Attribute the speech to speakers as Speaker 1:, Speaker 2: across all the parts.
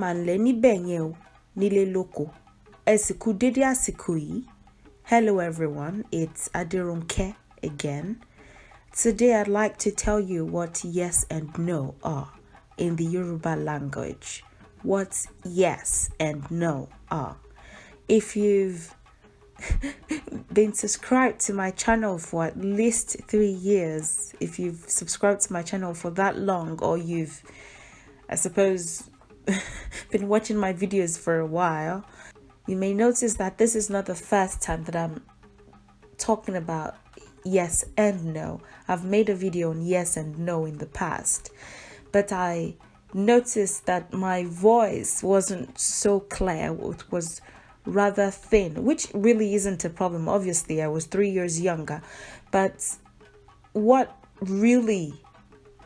Speaker 1: mànlẹ́ níbẹ̀ yẹn o, nílé lóko. Ẹ sì kú dédé àsìkò yìí. Hello everyone, it's Adirunke again. Today I'd like to tell you what yes and no are in the Yoruba language. What yes and no are. If you've been subscribed to my channel for at least 3 years, if you've subscribed to my channel for that long, or you've, I suppose, been watching my videos for a while, you may notice that this is not the first time that I'm talking about yes and no. I've made a video on yes and no in the past, but I noticed that my voice wasn't so clear. It was rather thin, which really isn't a problem. Obviously, I was 3 years younger, but what really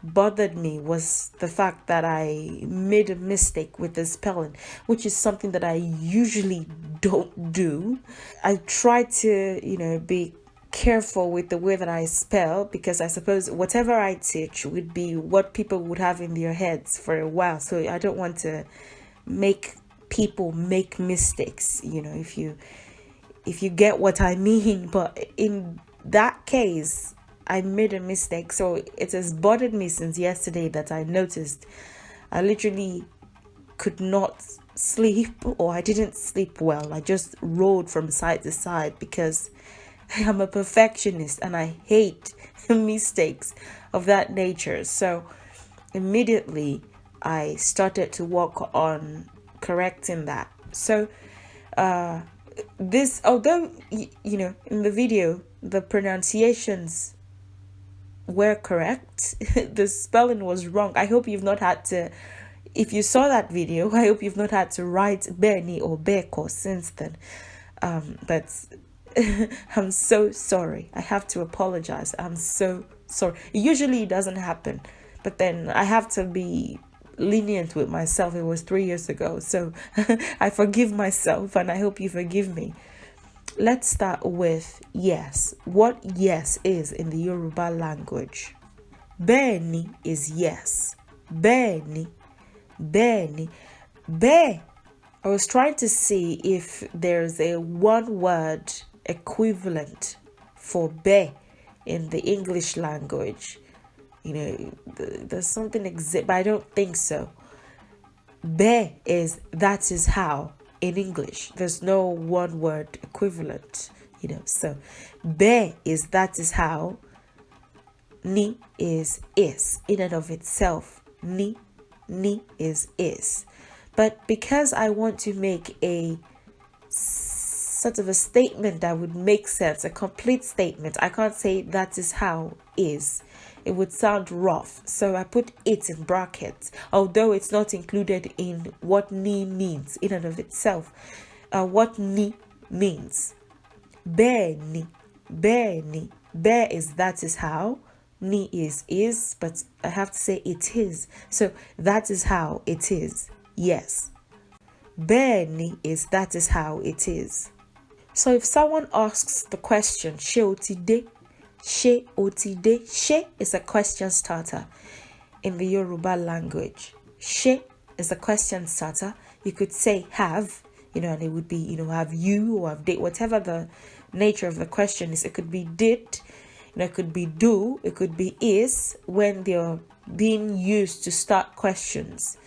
Speaker 1: bothered me was the fact that I made a mistake with the spelling, which is something that I usually don't do. I try to, be careful with the way that I spell, because I suppose whatever I teach would be what people would have in their heads for a while. So I don't want to make people make mistakes, if you get what I mean. But in that case, I made a mistake, so it has bothered me since yesterday that I noticed I literally could not sleep, or I didn't sleep well. I just rolled from side to side because I'm a perfectionist and I hate mistakes of that nature. So immediately I started to work on correcting that. So this, although in the video the pronunciations were correct, the spelling was wrong. I hope you've not had to, if you saw that video, I hope you've not had to write Bernie or Beko since then. But I'm so sorry. I have to apologize. I'm so sorry. Usually it doesn't happen, but then I have to be lenient with myself. It was 3 years ago, so I forgive myself and I hope you forgive me. Let's start with yes. What yes is in the Yoruba language? Bẹ́ẹ̀ni is yes. Bẹ́ẹ̀ni. Bẹ́ẹ̀ni. Bẹ́ẹ̀. I was trying to see if there's a one-word equivalent for bẹ́ẹ̀ in the English language. There's something but I don't think so. Bẹ́ẹ̀ is that is how. In English, there's no one word equivalent, so bẹ́ẹ̀ is that is how. Ni is in and of itself. Ni is. But because I want to make a sort of a statement that would make sense, a complete statement, I can't say that is how is. It would sound rough, so I put it in brackets, although it's not included in what ni means in and of itself. What ni means. Bẹ́ẹ̀ni. Bẹ́ẹ̀ is that is how. Ni is, but I have to say it is. So that is how it is. Yes. Bẹ́ẹ̀ni is that is how it is. So if someone asks the question, ṣé o ti dé? Ṣé o ti dé? Ṣé is a question starter in the Yoruba language. Ṣé is a question starter. You could say have, and it would be, have you or have did, whatever the nature of the question is. It could be did, it could be do, it could be is, when they're being used to start questions.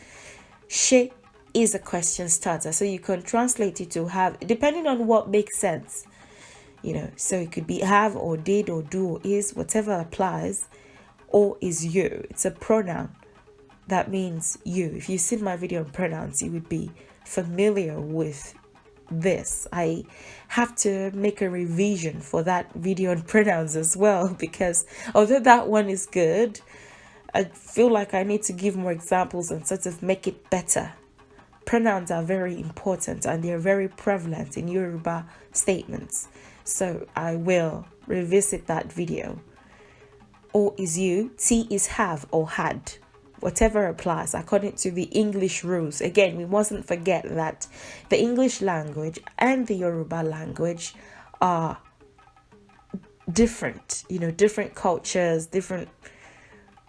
Speaker 1: Ṣé is a question starter, so you can translate it to have, depending on what makes sense. So it could be have or did or do or is, whatever applies, or is you. It's a pronoun that means you. If you've seen my video on pronouns, you would be familiar with this. I have to make a revision for that video on pronouns as well, because although that one is good, I feel like I need to give more examples and sort of make it better. Pronouns are very important and they're very prevalent in Yoruba statements. So I will revisit that video. O is you, T is have or had. Whatever applies according to the English rules. Again, we mustn't forget that the English language and the Yoruba language are different. Different cultures, different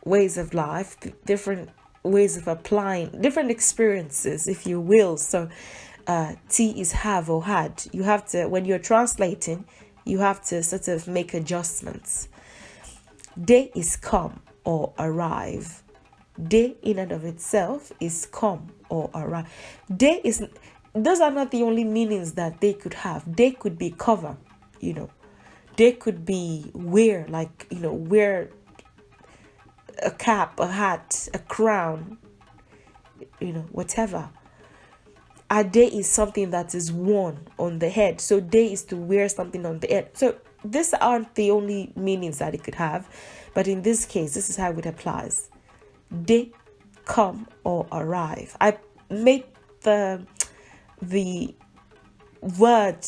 Speaker 1: ways of life, different ways of applying, different experiences, if you will. So T is have or had. You have to, when you're translating, you have to sort of make adjustments. De is come or arrive. De in and of itself is come or arrive. De is, those are not the only meanings that they could have. They could be cover, They could be wear, like, wear a cap, a hat, a crown, whatever. Ade is something that is worn on the head. So de is to wear something on the head. So these aren't the only meanings that it could have. But in this case, this is how it applies. De, come or arrive. I made the word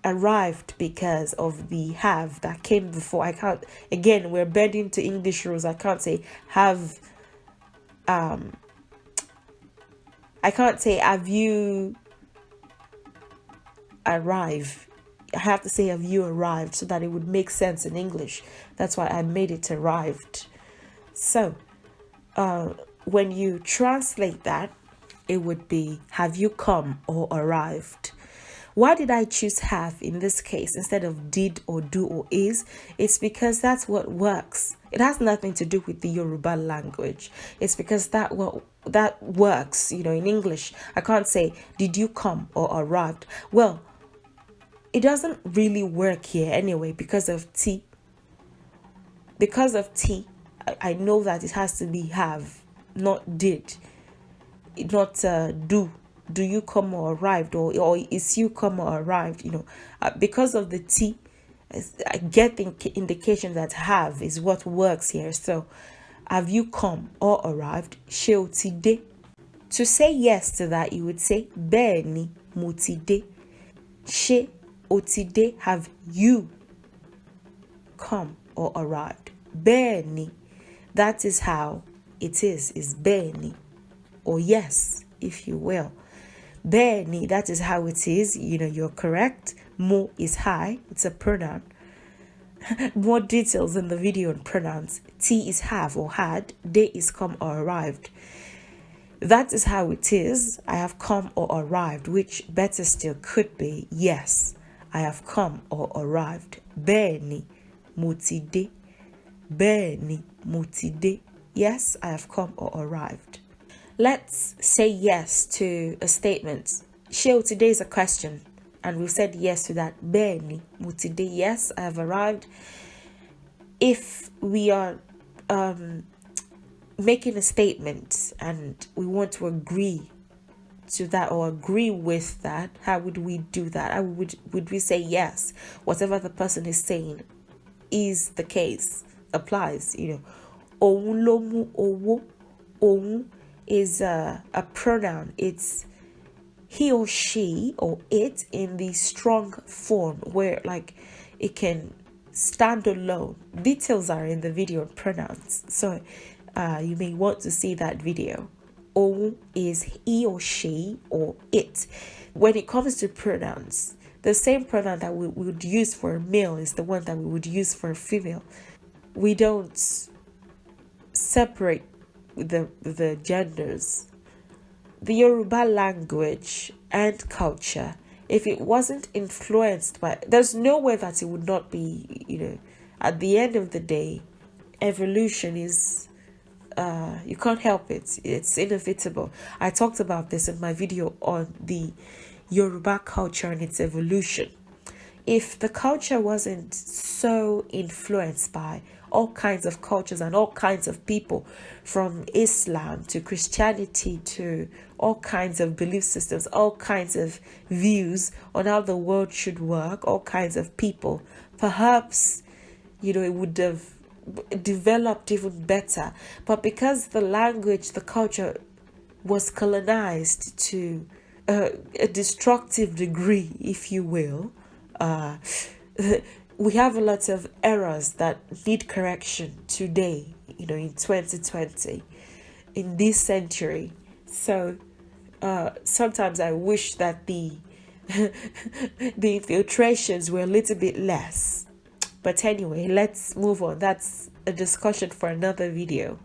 Speaker 1: arrived because of the have that came before. I can't, again, we're bending to English rules. I can't say have, I can't say have you arrived. I have to say have you arrived so that it would make sense in English. That's why I made it arrived. So when you translate that, it would be have you come or arrived. Why did I choose have in this case instead of did or do or is? It's because that's what works. It has nothing to do with the Yoruba language. It's because that works, in English. I can't say, did you come or arrived? Well, it doesn't really work here anyway because of T. Because of T, I know that it has to be have, not did, not do. Do you come or arrived, or is you come or arrived? Because of the T, I get the indication that have is what works here. So, have you come or arrived? Ṣé o ti dé? To say yes to that, you would say bẹ́ẹ̀ni mo ti dé. Ṣé o ti dé? Have you come or arrived? Bẹ́ẹ̀ni. That is how it is bẹ́ẹ̀ni, or yes, if you will. Bẹ́ẹ̀ni, that is how it is. You're correct. Mo is high. It's a pronoun. More details in the video on pronouns. T is have or had. De is come or arrived. That is how it is. I have come or arrived, which better still could be yes, I have come or arrived. Bẹ́ẹ̀ni mo ti dé. Bẹ́ẹ̀ni mo ti dé. Yes, I have come or arrived. Let's say yes to a statement. Ṣé o ti dé is a question, and we've said yes to that. Bẹ́ẹ̀ni mo ti dé. Yes, I have arrived. If we are making a statement and we want to agree to that or agree with that, how would we do that? How would we say yes? Whatever the person is saying is the case, applies. Òun ló mú owó. Òun is a pronoun. It's he or she or it in the strong form where like it can stand alone. Details are in the video on pronouns, so you may want to see that video. Òun is he or she or it. When it comes to pronouns, the same pronoun that we would use for a male is the one that we would use for a female. We don't separate the genders. The Yoruba language and culture, if it wasn't influenced by, there's no way that it would not be, at the end of the day, evolution is, you can't help it. It's inevitable. I talked about this in my video on the Yoruba culture and its evolution. If the culture wasn't so influenced by all kinds of cultures and all kinds of people, from Islam to Christianity to all kinds of belief systems, all kinds of views on how the world should work, all kinds of people, perhaps, it would have developed even better. But because the language, the culture was colonized to a destructive degree, if you will, we have a lot of errors that need correction today, in 2020, in this century. So sometimes I wish that the infiltrations were a little bit less. But anyway, let's move on. That's a discussion for another video.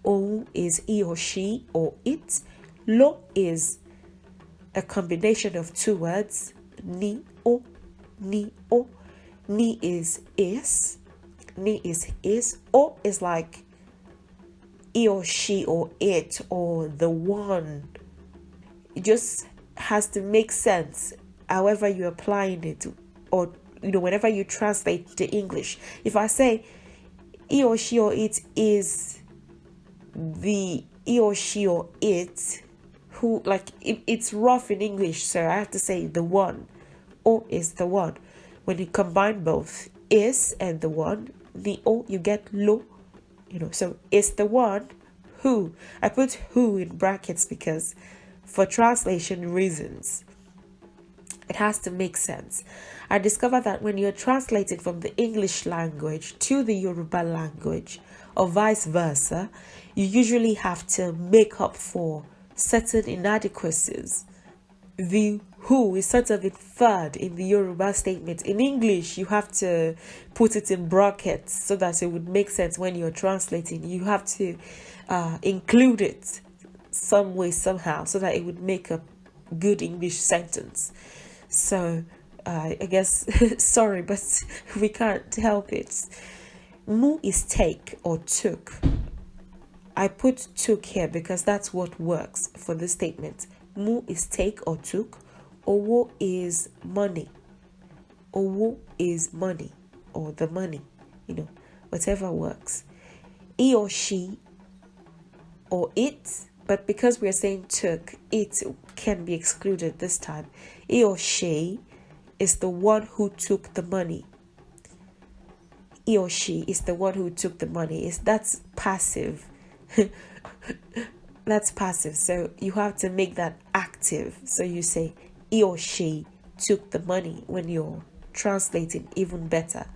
Speaker 1: Òun is he or she or it. Lo is a combination of two words. Ni o. Ni o. Ni is is. Ni is. O is like he or she or it or the one. It just has to make sense however you're applying it, or whenever you translate to English. If I say he or she or it is the he or she or it who, like, it's rough in English, so I have to say the one. O is the one. When you combine both is and the one, the O, you get lo. So it's the one who. I put who in brackets because for translation reasons, it has to make sense. I discovered that when you're translating from the English language to the Yoruba language or vice versa, you usually have to make up for certain inadequacies. The who is sort of inferred in the Yoruba statement. In English, you have to put it in brackets so that it would make sense when you're translating. You have to include it some way, somehow, so that it would make a good English sentence. So I guess, sorry, but we can't help it. Mu is take or took. I put took here because that's what works for this statement. Mu is take or took. Owo is money. Owo is money, or the money, whatever works. He or she or it, but because we're saying took, it can be excluded this time. He or she is the one who took the money. He or she is the one who took the money. That's passive. That's passive. So you have to make that active. So you say he or she took the money when you're translating even better.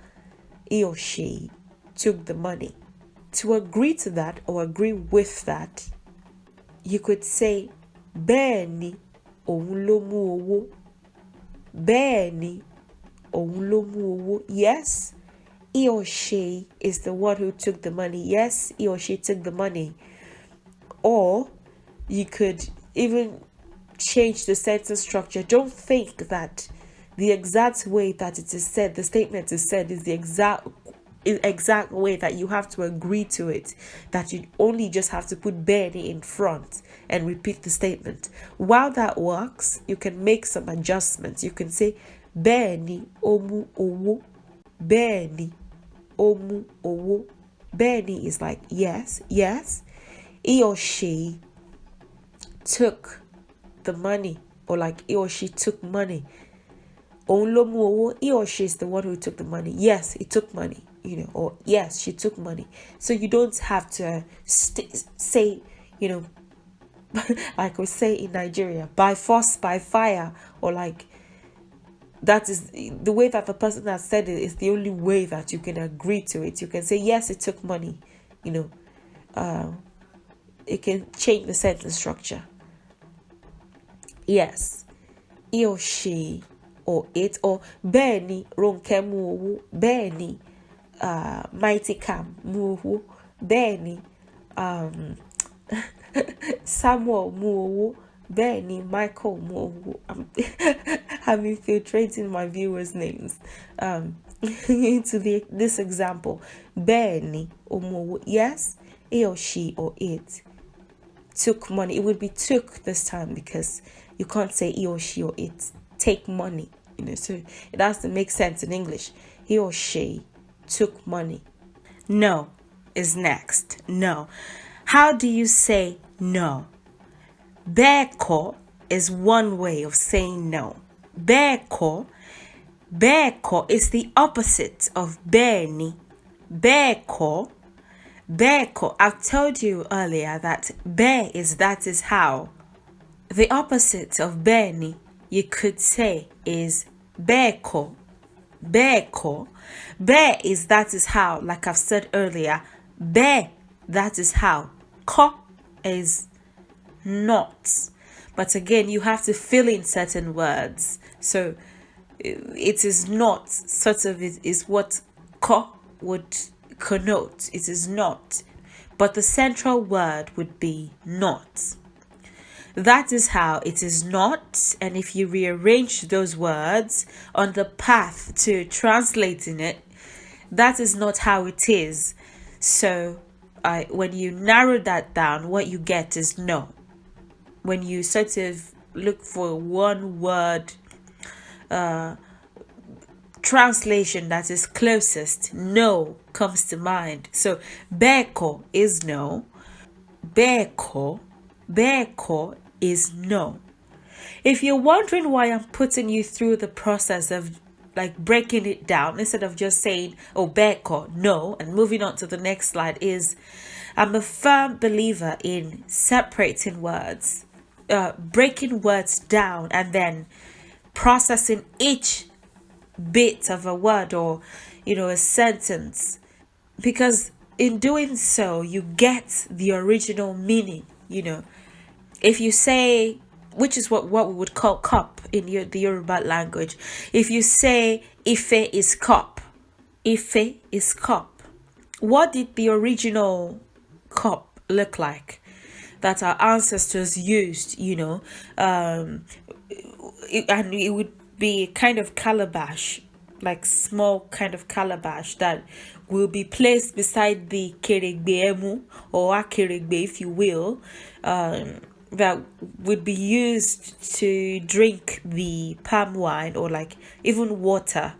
Speaker 1: He or she took the money. To agree to that or agree with that, you could say bẹ́ẹ̀ni òun ló mú owó. Bẹ́ẹ̀ni òun ló mú owó. Yes, he or she is the one who took the money. Yes, he or she took the money. Or you could even change the sentence structure. Don't think that the exact way that it is said, the statement is said, is the exact way that you have to agree to it, that you only just have to put bẹ́ẹ̀ni in front and repeat the statement. While that works, you can make some adjustments. You can say bẹ́ẹ̀ni ó mú owó. Bẹ́ẹ̀ni ó mú owó. Bẹ́ẹ̀ni is like yes. He or she took the money, or like he or she took money. Òun ló mú owó. He or she is the one who took the money. Yes, he took money, or yes, she took money. So you don't have to say, like we say in Nigeria, by force, by fire, or like that is the way that the person has said it is the only way that you can agree to it. You can say, yes, it took money, it can change the sentence structure. Yes, he or she or it, or bẹ́ẹ̀ni Ronke mú owó. Bẹ́ẹ̀ni Mighty Cam mú owó. Bẹ́ẹ̀ni Samuel mú owó. Bẹ́ẹ̀ni Michael mú owó. I'm infiltrating my viewers' names into this example. Bẹ́ẹ̀ni ó mú owó. Yes, he or she or it took money. It would be took this time because you can't say he or she or it take money, so it has to make sense in English. He or she took money. No is next. No. How do you say no? Bẹ́ẹ̀kọ́ is one way of saying no. Bẹ́ẹ̀kọ́ is the opposite of bẹ́ẹ̀ni. Bẹ́ẹ̀kọ́. I've told you earlier that bẹ́ẹ̀ is that is how. The opposite of bẹ́ẹ̀ni, you could say, is bẹ́ẹ̀kọ́. Bẹ́ẹ̀ is that is how, like I've said earlier. Bẹ́ẹ̀, that is how. Kọ́ is not. But again, you have to fill in certain words. So it is not, sort of is what ko would connote. It is not. but the central word would be not. That is how it is not, and if you rearrange those words on the path to translating it, that is not how it is. So when you narrow that down, what you get is no. When you sort of look for one word translation that is closest, no comes to mind. So beko is no. Beko is no. If you're wondering why I'm putting you through the process of like breaking it down instead of just saying oh beko no and moving on to the next slide, is I'm a firm believer in separating words, breaking words down and then processing each bit of a word or a sentence, because in doing so you get the original meaning. If you say, which is what we would call cup in the Yoruba language, if you say ife is cup, ife is cup, what did the original cup look like that our ancestors used? And it would be kind of calabash, like small kind of calabash that will be placed beside the keregbeemu or akeregbe, if you will, that would be used to drink the palm wine or like even water.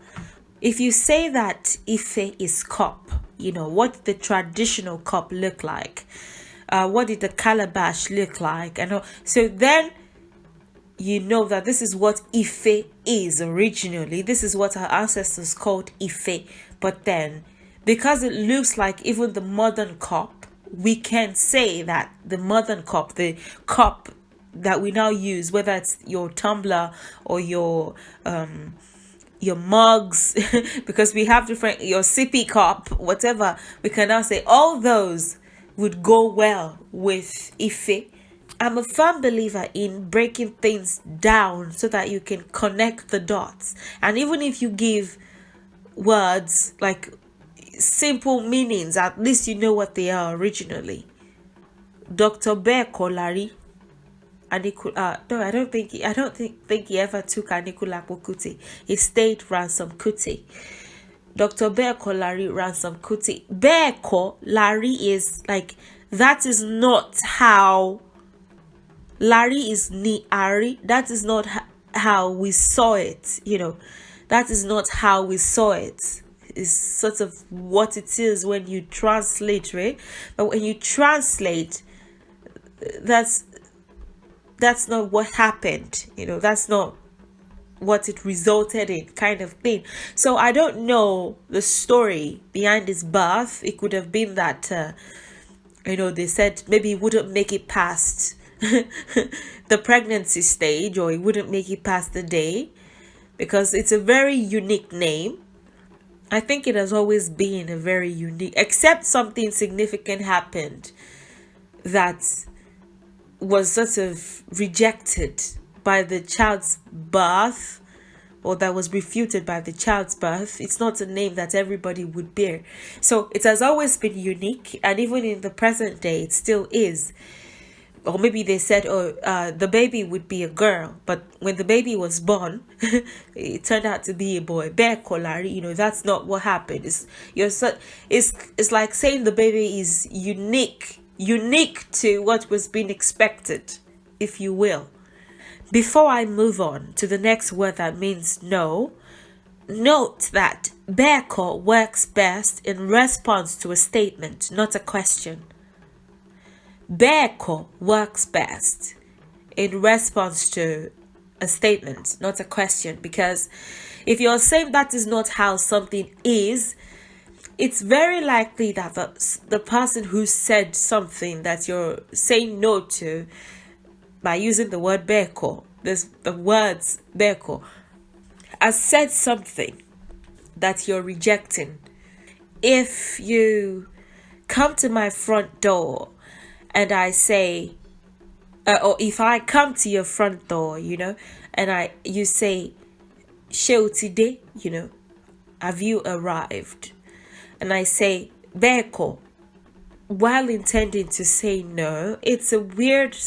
Speaker 1: If you say that ife is cup, what did the traditional cup look like? What did the calabash look like? And so then you know that this is what ife is originally. This is what our ancestors called ife. But then, because it looks like even the modern cup, we can say that the modern cup, the cup that we now use, whether it's your tumbler or your mugs, because we have different, your sippy cup, whatever, we can now say all those would go well with ife. I'm a firm believer in breaking things down so that you can connect the dots. And even if you give words like simple meanings, at least you know what they are originally. Dr. Beko Larry, no, I don't think he ever took Anikulapo Kuti. He stayed Ransom Kuti. Dr. Beko Larry Ransom Kuti. Beko Larry is like, that is not how. Larry is ni Ari. That is not how we saw it. That is not how we saw it. It's sort of what it is when you translate, right? But when you translate, that's not what happened. That's not what it resulted in, kind of thing. So I don't know the story behind his birth. It could have been that they said maybe he wouldn't make it past the pregnancy stage, or he wouldn't make it past the day, because it's a very unique name. I think it has always been a very unique, except something significant happened that was sort of rejected by the child's birth, or that was refuted by the child's birth. It's not a name that everybody would bear. So it has always been unique, and even in the present day it still is. Or maybe they said, the baby would be a girl, but when the baby was born, it turned out to be a boy. That's not what happened. It's like saying the baby is unique to what was being expected, if you will. Before I move on to the next word that means no, note that beko works best in response to a statement, not a question. Beko works best in response to a statement, not a question, because if you're saying that is not how something is, it's very likely that the person who said something that you're saying no to by using the word beko, the words beko, has said something that you're rejecting. If you come to my front door and I say, or if I come to your front door, and you say, "Ṣé ti dé?" Have you arrived? And I say, "Beko," while intending to say no, it's a weird,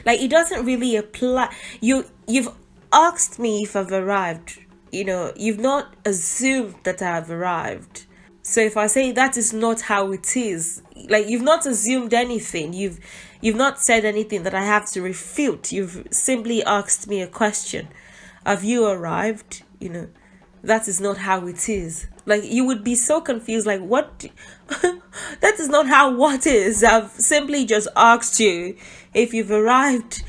Speaker 1: like, it doesn't really apply. You've asked me if I've arrived. You've not assumed that I've arrived. So if I say that is not how it is, like, you've not assumed anything. You've not said anything that I have to refute. You've simply asked me a question. Have you arrived? That is not how it is. Like, you would be so confused, like, what? That is not how what is. I've simply just asked you if you've arrived,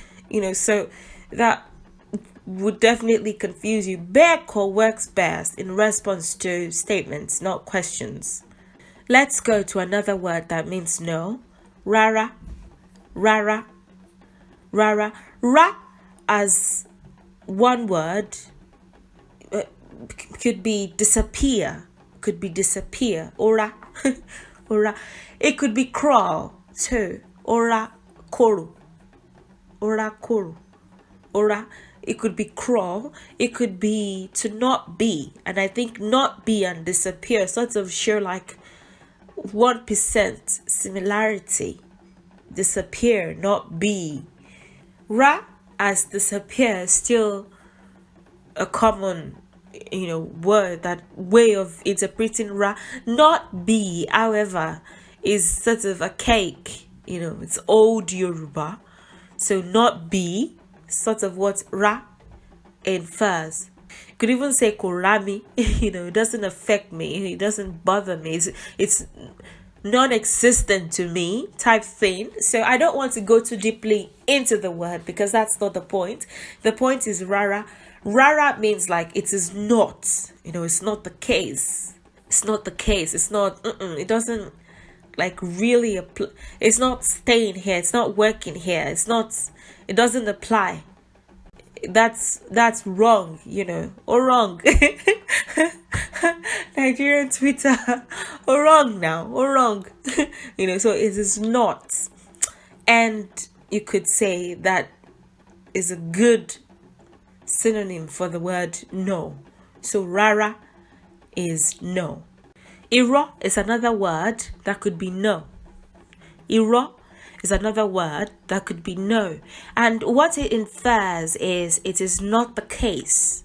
Speaker 1: so that would definitely confuse you. Beko works best in response to statements, not questions. Let's go to another word that means no. Rara, rara, rara. Ra as one word could be disappear, ora. Ora. It could be crawl too, ora koru, ora. It could be crawl, it could be to not be, and I think not be and disappear sort of share like 1% similarity. Disappear, not be. Ra as disappear is still a common word, that way of interpreting ra. Not be, however, is sort of a cake, it's old Yoruba. So not be, sort of what ra infers. You could even say korami, it doesn't affect me, it doesn't bother me, it's non-existent to me type thing. So I don't want to go too deeply into the word because that's not the point. The point is rara. Rara means like it is not, it's not the case. It's not the case. It's not, it doesn't like really apply. It's not staying here. It's not working here. It doesn't apply. That's wrong, or wrong. Nigerian Twitter, or wrong now, or wrong. So it is not. And you could say that is a good synonym for the word no. So rara is no. Iro is another word that could be no. Iro is another word that could be no. And what it infers is it is not the case.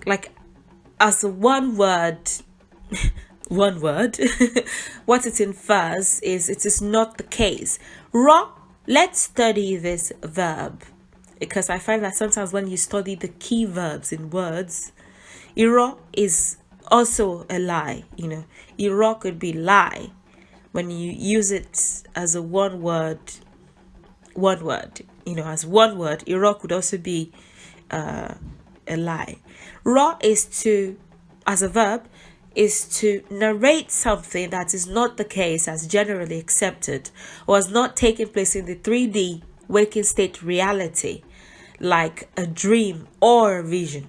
Speaker 1: Like, as a one word, what it infers is it is not the case. Ro, let's study this verb, because I find that sometimes when you study the key verbs in words, iro is also a lie. Iro could be lie when you use it as a one word. As one word, iro could also be a lie. Ro is to, as a verb, is to narrate something that is not the case as generally accepted or has not taken place in the 3D waking state reality, like a dream or a vision.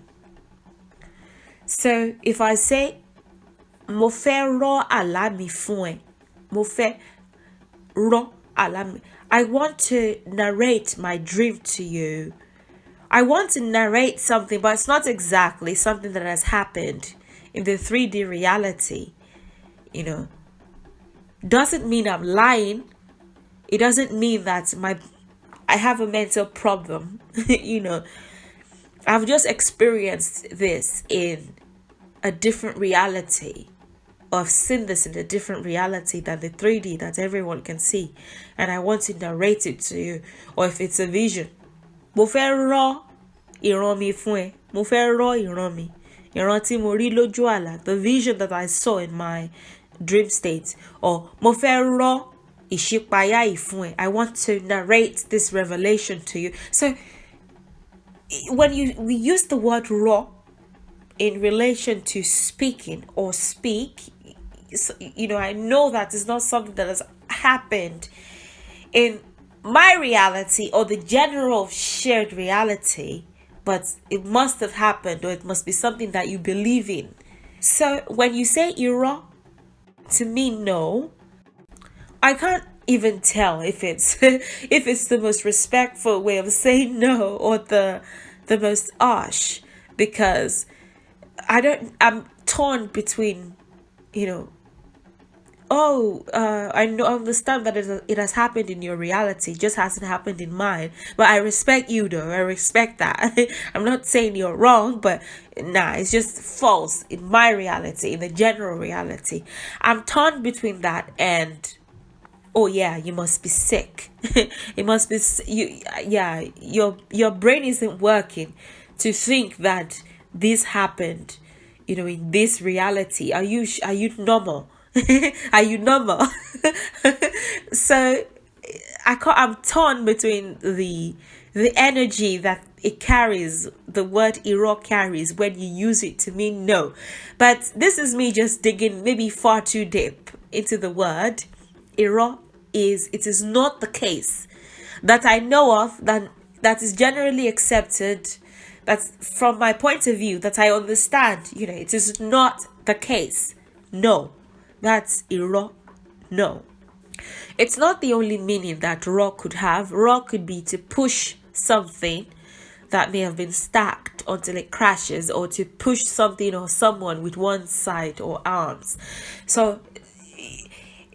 Speaker 1: So if I say mo fẹ́ rọ́ àlá mi fún ẹ, mo fẹ́ rọ́ àlá mi, I want to narrate my dream to you. I want to narrate something, but it's not exactly something that has happened in the 3D reality. Doesn't mean I'm lying. It doesn't mean that I have a mental problem. I've just experienced this in a different reality, or I've seen this in a different reality than the 3D that everyone can see, and I want to narrate it to you. Or if it's a vision, mo fẹ́ rọ́ ìran mi fún ẹ, mo fẹ́ rọ́ ìran mi, ìran tí mo rí lójú àlá, the vision that I saw in my dream state. Or mo fẹ́ rọ́ ìṣípayá yìí fún ẹ, I want to narrate this revelation to you. So when we use the word raw in relation to speaking or speak, I know that it's not something that has happened in my reality or the general shared reality, but it must have happened, or it must be something that you believe in. So when you say ira, to me, no, I can't even tell if it's if it's the most respectful way of saying no or the most harsh, because I'm torn between, oh, I understand that it has happened in your reality, it just hasn't happened in mine. But I respect you though. I respect that. I'm not saying you're wrong, but nah, it's just false in my reality, in the general reality. I'm torn between that and, oh yeah, you must be sick. It must be you. Yeah, your brain isn't working to think that this happened, in this reality. Are you normal? Are you normal? So I'm torn between the energy that it carries, the word iro carries when you use it to mean no. But this is me just digging maybe far too deep into the word. Iro it is not the case that I know of, that is generally accepted, that's from my point of view, that I understand, it is not the case. No, that's iro. No. It's not the only meaning that raw could have. Raw could be to push something that may have been stacked until it crashes, or to push something or someone with one side or arms. So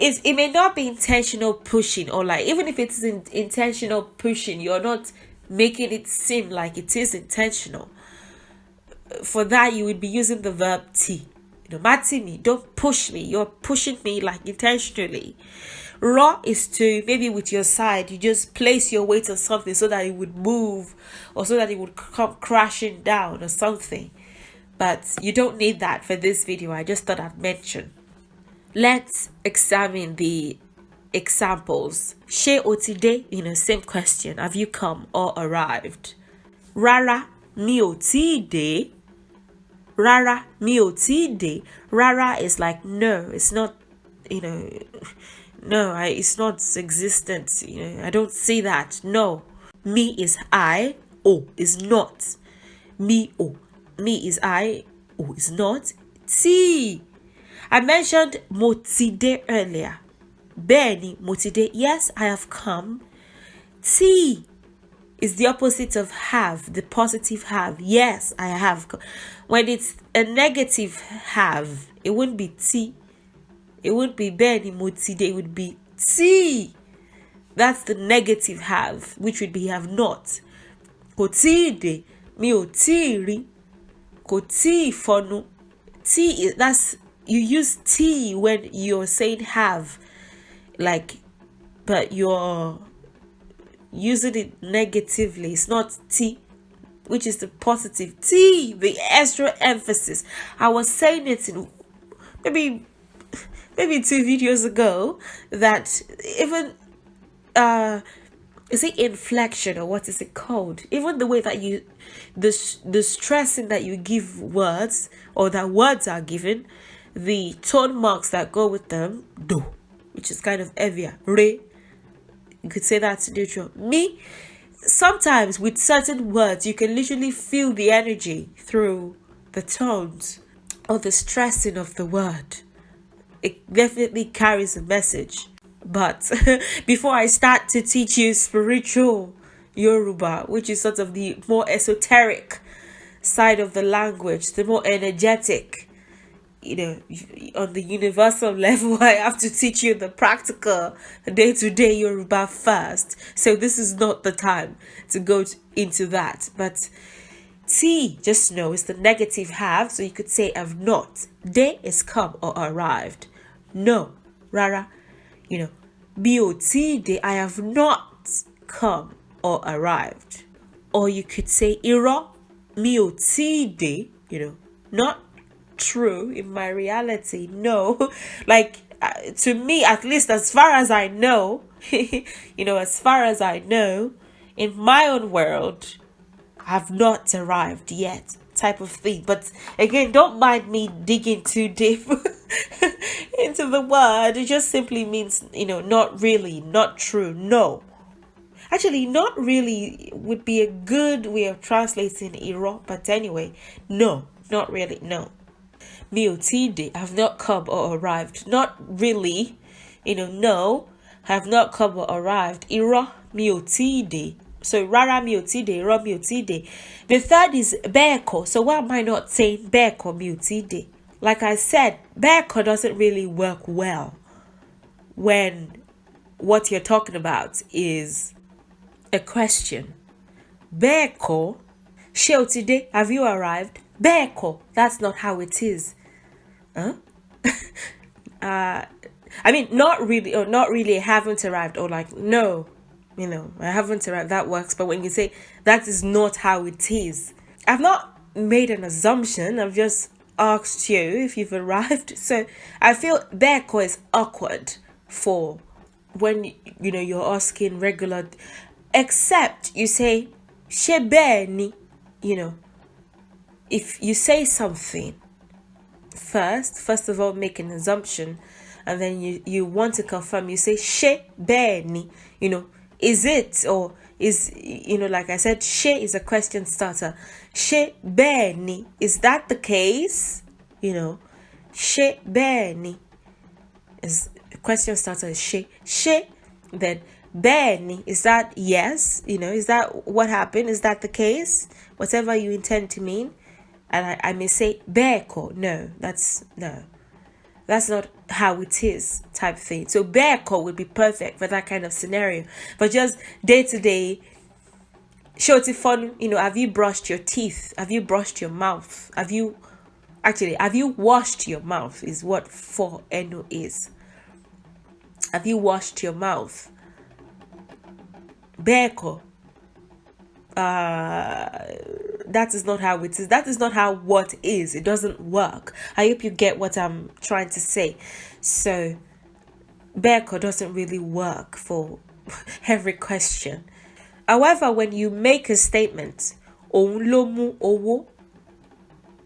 Speaker 1: it may not be intentional pushing, or like, even if it's intentional pushing, you're not making it seem like it is intentional. For that, you would be using the verb t. Mati me, don't push me. You're pushing me like intentionally. Raw is to, maybe with your side, you just place your weight on something so that it would move, or so that it would come crashing down or something. But you don't need that for this video. I just thought I'd mention. Let's examine the examples. Ṣé o ti dé? Same question. Have you come or arrived? Rárá, mi ò tíì dé. Rárá, mi ò tíì dé. Rárá is like no, it's not, no, it's not existent. I don't see that. No. Me is I, o is not. Me, o. Me is I, o is not. Tí. I mentioned mo ti dé earlier. Bẹ́ẹ̀ni, mo ti dé. Yes, I have come. Tí is the opposite of have, the positive have. Yes, I have. When it's a negative have, it wouldn't be tí. It wouldn't be bẹ́ẹ̀ni mo ti dé. It would be tí. That's the negative have, which would be have not. Kò tíì dé. Mi ò tíì rí. Kò tíì fọnu. Tí, that's, you use tí when you're saying have, like, but you're using it negatively. It's not tí, which is the positive. Tí, the extra emphasis. I was saying it in maybe 2 videos ago, that even is it inflection, or what is it called? Even the way that you, the stressing that you give words, or that words are given, the tone marks that go with them, do, which is kind of heavier. Re, you could say that's neutral. Me, sometimes with certain words, you can literally feel the energy through the tones or the stressing of the word. It definitely carries a message. But before I start to teach you spiritual Yoruba, which is sort of the more esoteric side of the language, the more energetic, on the universal level, I have to teach you the practical day-to-day Yoruba first. So this is not the time to go into that. But T, just know, is the negative have, so you could say have not. De is come or arrived. No, rara, mi ò tíì dé, I have not come or arrived. Or you could say irọ́, mi ò tíì dé, not true in my reality. No, like to me, at least as far as I know, as far as I know, in my own world, have not arrived yet, type of thing. But again, don't mind me digging too deep into the word. It just simply means, not really, not true. No, actually, not really would be a good way of translating irọ́. But anyway, no, not really. No, mi ò tíì dé, have not come or arrived. Not really, no, have not come or arrived. Irọ́, mi ò tíì dé. So rárá, mi ò tíì dé, irọ́, mi ò tíì dé. The third is bẹ́ẹ̀ kọ́. So why am I not saying bẹ́ẹ̀ kọ́, mi ò tíì dé? Like I said, bẹ́ẹ̀ kọ́ doesn't really work well. when what you're talking about is a question. Beko, ṣé o ti dé? Have you arrived? Beko, that's not how it is. Huh? I mean, not really, or not really, haven't arrived, or like, no, I haven't arrived, that works. But when you say that is not how it is, I've not made an assumption, I've just asked you if you've arrived. So I feel beko is awkward for when, you're asking regular, except you say, ṣé bẹ́ẹ̀ ni, if you say something first of all, make an assumption, and then you want to confirm, you say ṣé bẹ́ẹ̀ ni, is it, or is, like I said, ṣé is a question starter. Ṣé bẹ́ẹ̀ ni, is that the case? Ṣé bẹ́ẹ̀ ni is question starter, is ṣé, then bẹ́ẹ̀ ni, is that yes, is that what happened, is that the case, whatever you intend to mean. And I may say beko, no, that's not how it is, type thing. So beko would be perfect for that kind of scenario. But just day to day, shorty fun, have you brushed your teeth? Have you brushed your mouth? Have you washed your mouth is what for eno is. Have you washed your mouth? Beko. That is not how it is. That is not how what is. It doesn't work. I hope you get what I'm trying to say. So, beko doesn't really work for every question. However, when you make a statement, òun ló mú owó,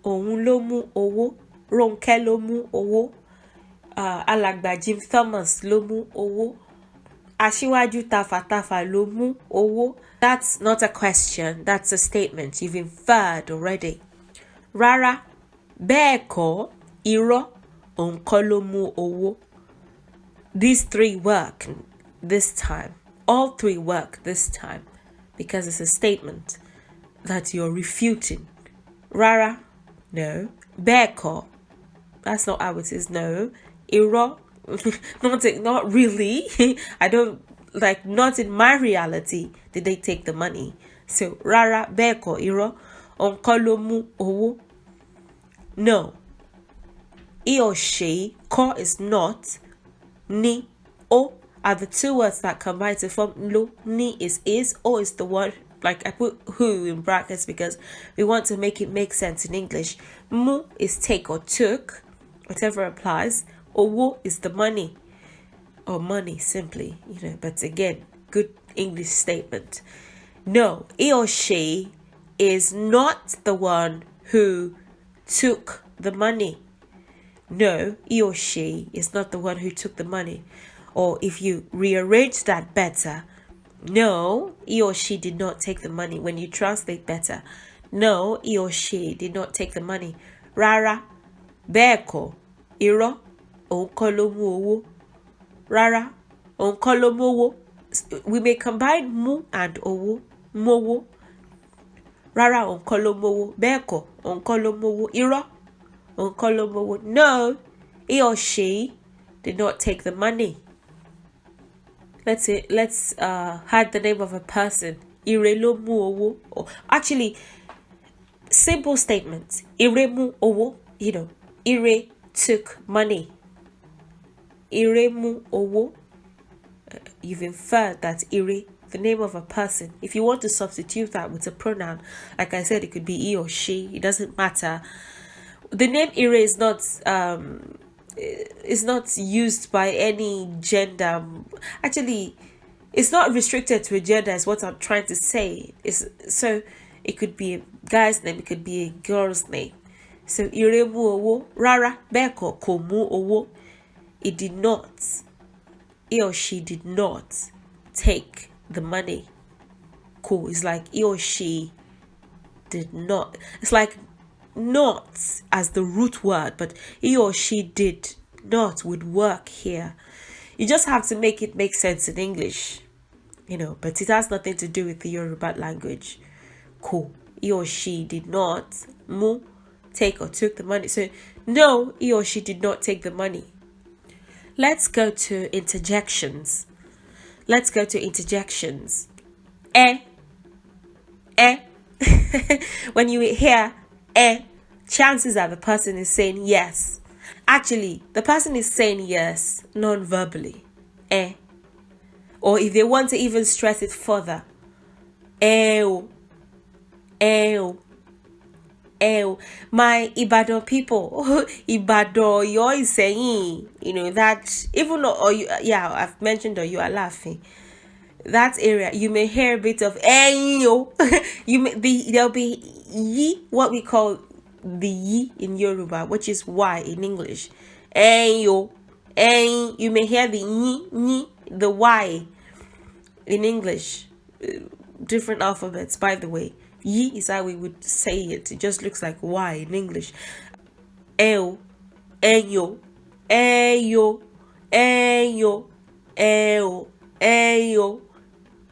Speaker 1: òun ló mú owó, Ronke ló mú owó, Alàgbà Jim Thomas ló mú owó, Aṣíwájú Tafàtafà ló mú owó. That's not a question, that's a statement. You've inferred already. Rárá, bẹ́ẹ̀ kọ́, irọ́, òun kọ́ ló mú owó. These three work this time. All three work this time because it's a statement that you're refuting. Rárá, no. Bẹ́ẹ̀ kọ́, that's not how it is, no. Irọ́, not really. I don't, not in my reality did they take the money. So, rárá, bẹ́ẹ̀ kọ́, irọ́, òun kọ́ ló mú owó. No. He or she, ko is not, ni, o are the two words that combine to form lo. Ni is, o is the word, I put who in brackets because we want to make it make sense in English. Mu is take or took, whatever applies. Owo is the money, or money simply, but again, good English statement. No, he or she is not the one who took the money. No, he or she is not the one who took the money. Or if you rearrange that better, no, he or she did not take the money. When you translate better, no, he or she did not take the money. Rárá, bẹ́ẹ̀ kọ́, irọ́, òun kọ́ ló mú owó. Rárá, òun kọ́ ló mú owó. We may combine mu and owó, mówó. Rárá, òun kọ́ ló mú owó. Bẹ́ẹ̀ kọ́, òun kọ́ ló mú owó. Irọ́, òun kọ́ ló mú owó. No, he or she did not take the money. Let's add the name of a person. Ire ló mú owó. Or actually, simple statement. Ire mú owó. Ire took money. Ire mú owó. You've inferred that Ire, the name of a person. If you want to substitute that with a pronoun, like I said, it could be he or she. It doesn't matter. The name Ire is not used by any gender. Actually, it's not restricted to a gender, is what I'm trying to say. So it could be a guy's name, it could be a girl's name. So Ire mú owó. Rárá, bẹ́ẹ̀ kọ́, kò mú owó. It did not. He or she did not take the money. Cool. It's like he or she did not. It's like not as the root word, but he or she did not would work here. You just have to make it make sense in English, but it has nothing to do with the Yoruba language. Cool. He or she did not take or took the money. So no, he or she did not take the money. Let's go to interjections. Let's go to interjections. Eh, eh. When you hear eh, chances are the person is saying yes. Actually, the person is saying yes non-verbally. Eh. Or if they want to even stress it further. Ew. Ew. Ew. My Ibadan people, Ibadan, you're saying, that even though, I've mentioned or you are laughing. That area, you may hear a bit of yo. There'll be yi, what we call the yi in Yoruba, which is y in English. Yo. You may hear the ni, the y in English. Different alphabets, by the way. Yi is how we would say it. It just looks like y in English. Eyo, eyo, eyo, eyo, eyo, eyo.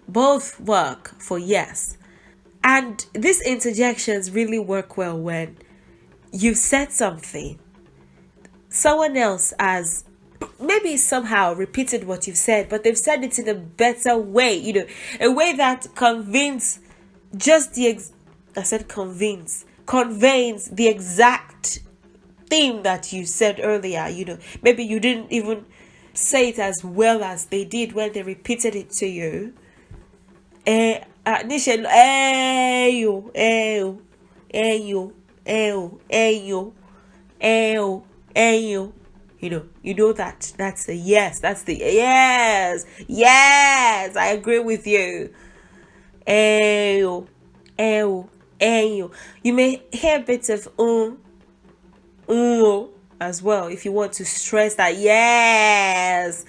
Speaker 1: Both work for yes. And these interjections really work well when you've said something. Someone else has maybe somehow repeated what you've said, but they've said it in a better way, a way that conveys the exact theme that you said earlier. Maybe you didn't even say it as well as they did when they repeated it to you. Initially, eyo, eyo, eyo, eyo, eyo, eyo, eyo. You know that. That's the yes. That's the yes. Yes, I agree with you. Eyo, eyo, eyo. You may hear bits of as well if you want to stress that yes.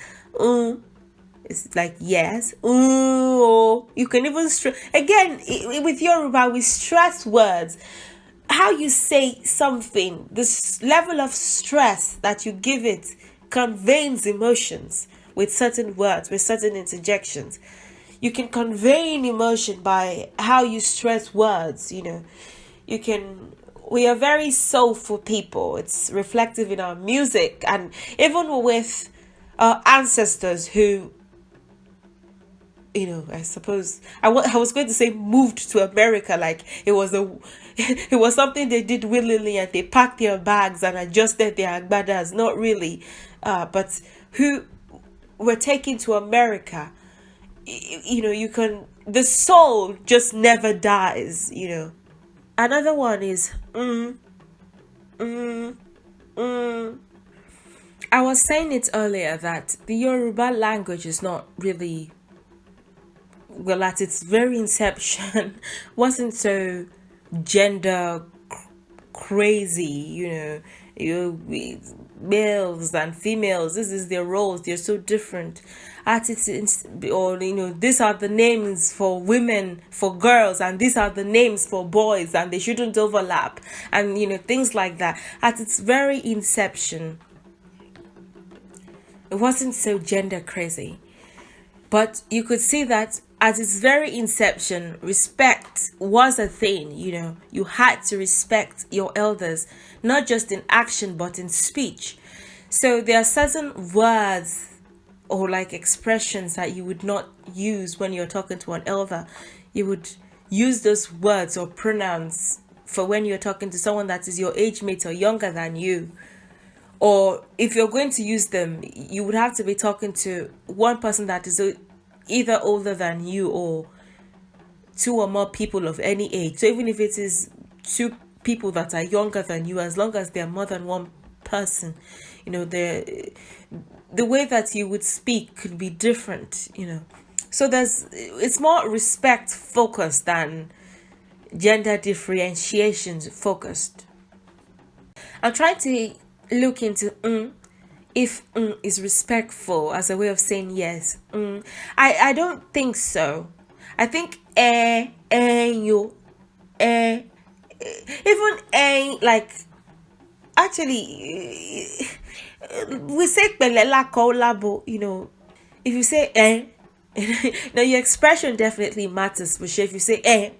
Speaker 1: It's like yes. You can even stress again with Yoruba. We stress words. How you say something, this level of stress that you give it conveys emotions with certain words, with certain interjections. You can convey an emotion by how you stress words. We are very soulful people. It's reflective in our music, and even with our ancestors who, I suppose I was going to say moved to America, like it was it was something they did willingly, and they packed their bags and adjusted their agbadas. Not really, but who were taken to America. The soul just never dies. Another one is I was saying it earlier that the Yoruba language is not really, well, at its very inception, wasn't so gender crazy. Males and females, this is their roles, they're so different. These are the names for women, for girls, and these are the names for boys, and they shouldn't overlap, and things like that. At its very inception, it wasn't so gender crazy. But you could see that at its very inception, respect was a thing. You had to respect your elders, not just in action, but in speech. So there are certain words or like expressions that you would not use when you're talking to an elder. You would use those words or pronouns for when you're talking to someone that is your age mate or younger than you. Or if you're going to use them, you would have to be talking to one person that is either older than you or two or more people of any age. So even if it is two people that are younger than you, as long as they're more than one person, the way that you would speak could be different, So it's more respect focused than gender differentiations focused. I'm trying to look into if is respectful as a way of saying yes. I don't think so. I think you even like actually we say pelela kolabo, if you say now your expression definitely matters, but if you say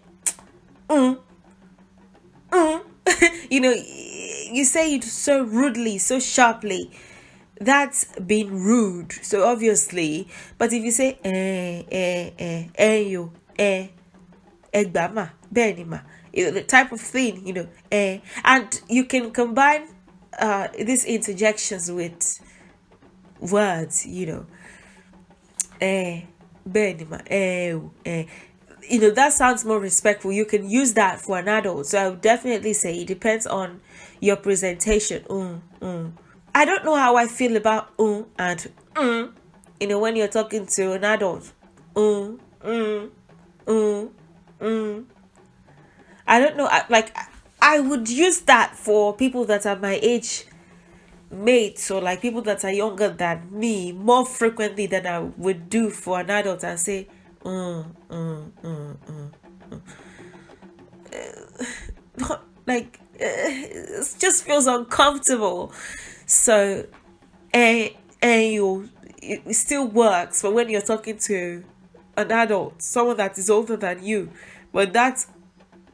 Speaker 1: you say it so rudely, so sharply, that's being rude. So obviously, but if you say yo, egbama, benima, the type of thing, and you can combine these interjections with words, benima, that sounds more respectful. You can use that for an adult. So I would definitely say it depends on your presentation. I don't know how I feel about and when you're talking to an adult. I don't know. I would use that for people that are my age mates, or like people that are younger than me, more frequently than I would do for an adult, and say it just feels uncomfortable. So it still works, but when you're talking to an adult, someone that is older than you, but that's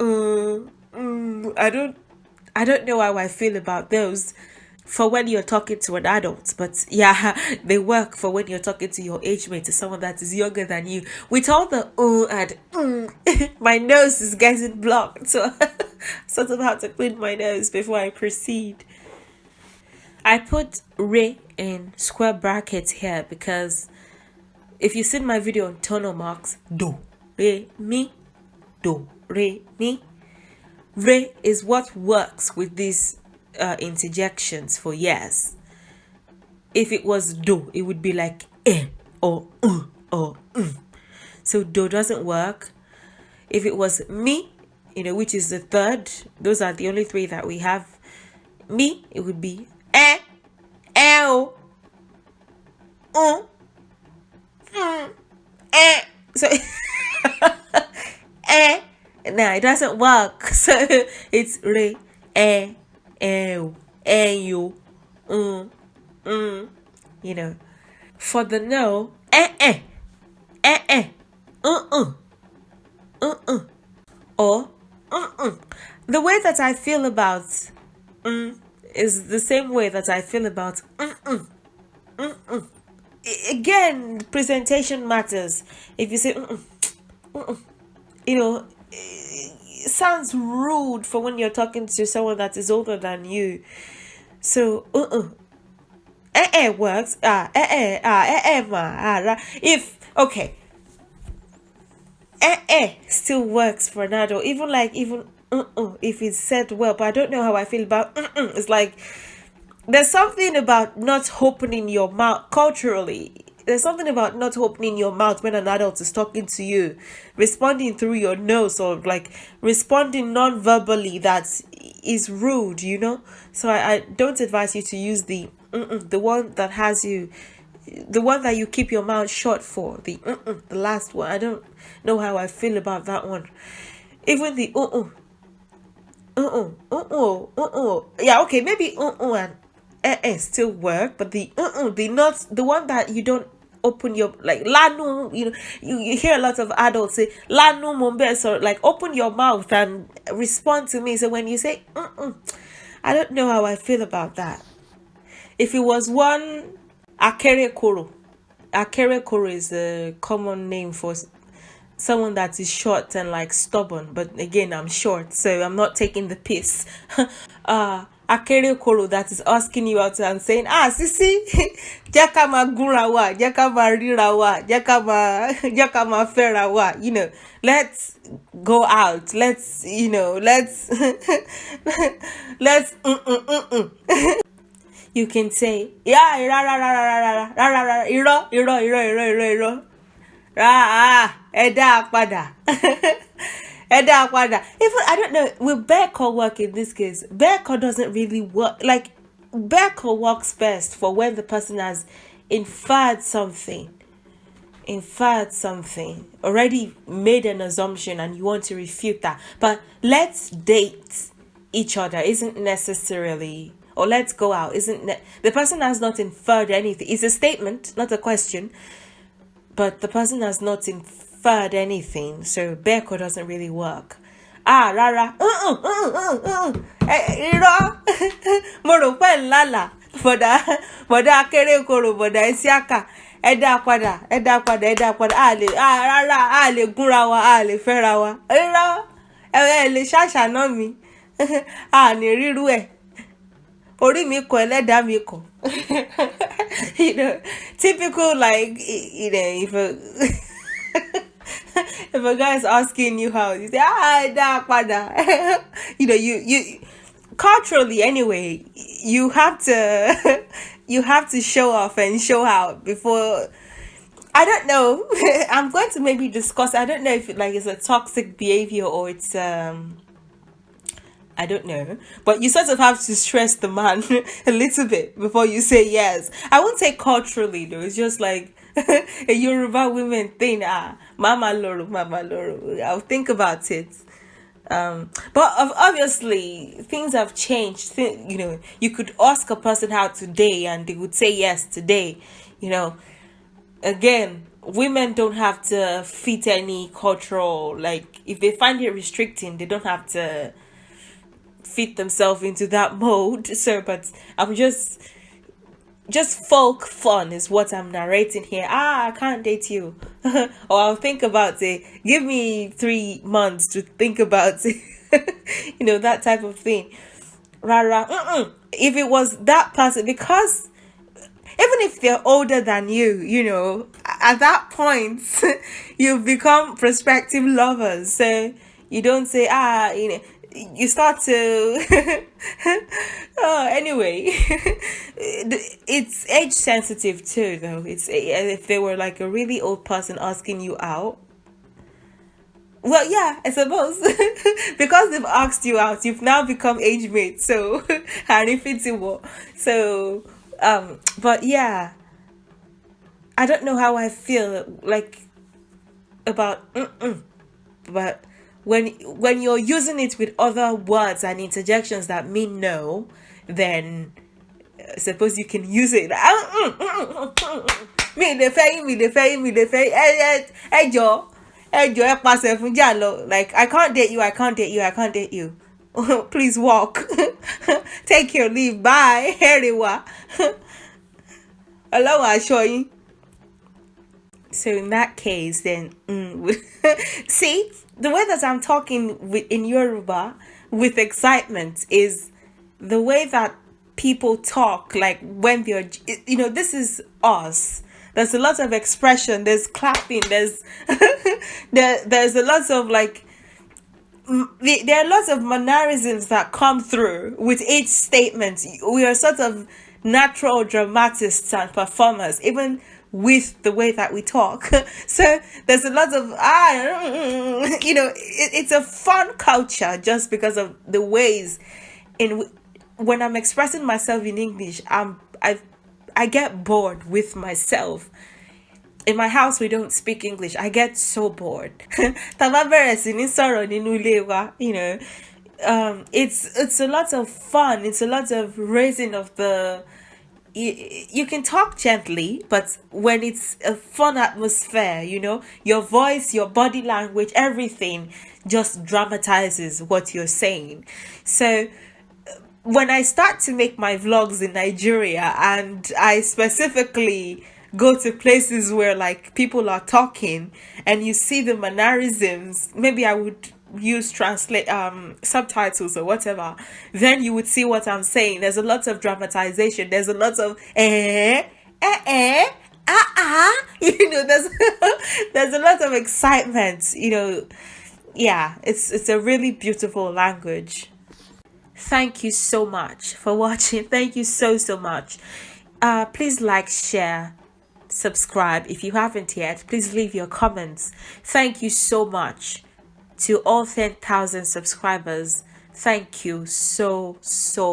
Speaker 1: I don't know how I feel about those for when you're talking to an adult, but yeah, they work for when you're talking to your age mate, to someone that is younger than you. With all the and my nose is getting blocked, so sort of have to clean my nose before I proceed. I put re in square brackets here because if you've seen my video on tonal marks, do, re, mi, do, re, mi. Re is what works with these interjections for yes. If it was do, it would be like or or So do doesn't work. If it was mi, which is the third, those are the only three that we have. Mi, it would be o, so no, it doesn't work. So it's re, you, For the no, or the way that I feel about is the same way that I feel about Again, presentation matters. If you say it sounds rude for when you're talking to someone that is older than you. So works. If okay, still works for an adult. Even if it's said well, but I don't know how I feel about It's like there's something about not opening your mouth culturally. There's something about not opening your mouth when an adult is talking to you, responding through your nose, or like responding non-verbally, that is rude, So I don't advise you to use the one that has you, the one that you keep your mouth shut for, the last one. I don't know how I feel about that one. Even the yeah, okay, maybe and still work, but the not the one that you don't open your, like lanu, you hear a lot of adults say lanu mombe, so like open your mouth and respond to me. So when you say I don't know how I feel about that. If it was one akere koro is a common name for someone that is short and like stubborn, but again, I'm short, so I'm not taking the piss. Akere koro that is asking you out and saying, sisi, jaka ma gura wa, jaka ma rira wa, jaka ma fera wa, let's go out, let's let's You can say, yeah, iro, eda pada. Even, I don't know, will Bearcore work in this case? Bearcore doesn't really work. Like, Bearcore works best for when the person has inferred something, already made an assumption, and you want to refute that. But let's date each other isn't necessarily, or let's go out the person has not inferred anything. It's a statement, not a question, but the person has not inferred anything, so Bearcore doesn't really work. Rara, mo rò pé lala. bọ̀dá akérèkọrò bọ̀dá Isiaka ẹ dá padà rárá a lè gúnra wa a lè fẹ́ra wa rárá ẹ lè ṣàṣàná mi a ní rírú ẹ̀ orí mi kọ ẹlẹ́dàá mi kọ typical like if a if a guy is asking you how, you say dá padà you culturally anyway, you have to show off and show out before. I don't know. I'm going to maybe discuss. I don't know if it's a toxic behavior or it's I don't know. But you sort of have to stress the man a little bit before you say yes. I won't say culturally though. It's just like a Yoruba women thing. Mama loro. I'll think about it. But obviously things have changed. You could ask a person how today and they would say yes today. Again, women don't have to fit any cultural, like if they find it restricting, they don't have to fit themselves into that mode. So but I'm just folk fun is what I'm narrating here. I can't date you. Or I'll think about it. Give me 3 months to think about it. That type of thing. Rara. If it was that person, because even if they're older than you, at that point, you've become prospective lovers. So you don't say, you start to anyway. It's age sensitive too though. It's if they were like a really old person asking you out, well yeah, I suppose because they've asked you out, you've now become age mates. So and if it's so but yeah, I don't know how I feel like about but when you're using it with other words and interjections that mean no, then suppose you can use it. Like I can't date you. Please walk. Take your leave. Bye. Heriwa. Hello, I'll show you. So in that case, then see, the way that I'm talking in Yoruba with excitement is the way that people talk, like when they're, this is us. There's a lot of expression, there's clapping, there's there's a lot of like, there are lots of mannerisms that come through with each statement. We are sort of natural dramatists and performers, even with the way that we talk. So there's a lot of it's a fun culture just because of the ways when I'm expressing myself in English, I get bored with myself. In my house, we don't speak English. I get so bored. It's a lot of fun. It's a lot of raising of the. You can talk gently, but when it's a fun atmosphere, your voice, your body language, everything just dramatizes what you're saying. So when I start to make my vlogs in Nigeria and I specifically go to places where like people are talking and you see the mannerisms, maybe I would use subtitles or whatever, then you would see what I'm saying. There's a lot of dramatization, there's a lot of there's there's a lot of excitement, yeah, it's a really beautiful language. Thank you so much for watching. Thank you so much. Please like, share, subscribe if you haven't yet. Please leave your comments. Thank you so much to all 10,000 subscribers. Thank you so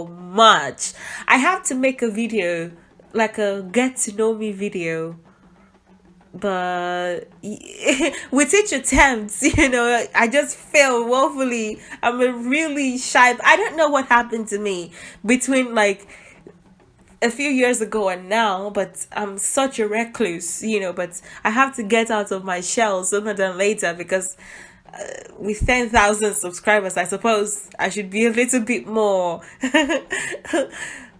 Speaker 1: much. I have to make a video, like a get to know me video, but with each attempt, I just fail woefully. I'm a really shy. I don't know what happened to me between like a few years ago and now, but I'm such a recluse, but I have to get out of my shell sooner than later, because with 10,000 subscribers, I suppose I should be a little bit more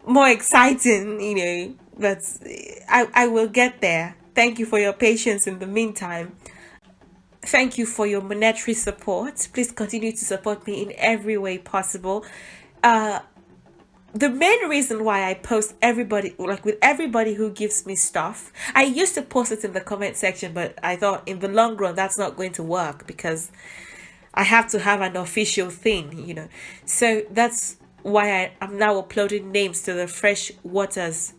Speaker 1: more exciting, but I will get there. Thank you for your patience in the meantime. Thank you for your monetary support. Please continue to support me in every way possible. The main reason why I post everybody, like with everybody who gives me stuff, I used to post it in the comment section, but I thought in the long run that's not going to work because I have to have an official thing. So that's why I'm now uploading names to the Fresh Waters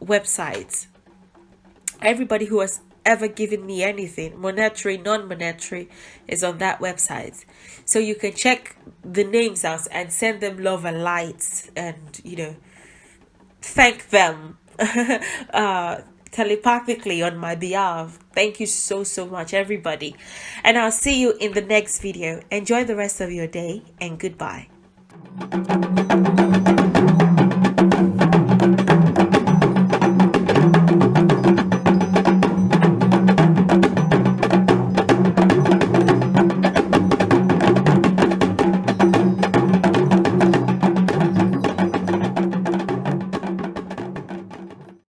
Speaker 1: website. Everybody who has ever given me anything, monetary, non-monetary, is on that website. So you can check the names out and send them love and light and, thank them telepathically on my behalf. Thank you so, so much, everybody. And I'll see you in the next video. Enjoy the rest of your day and goodbye.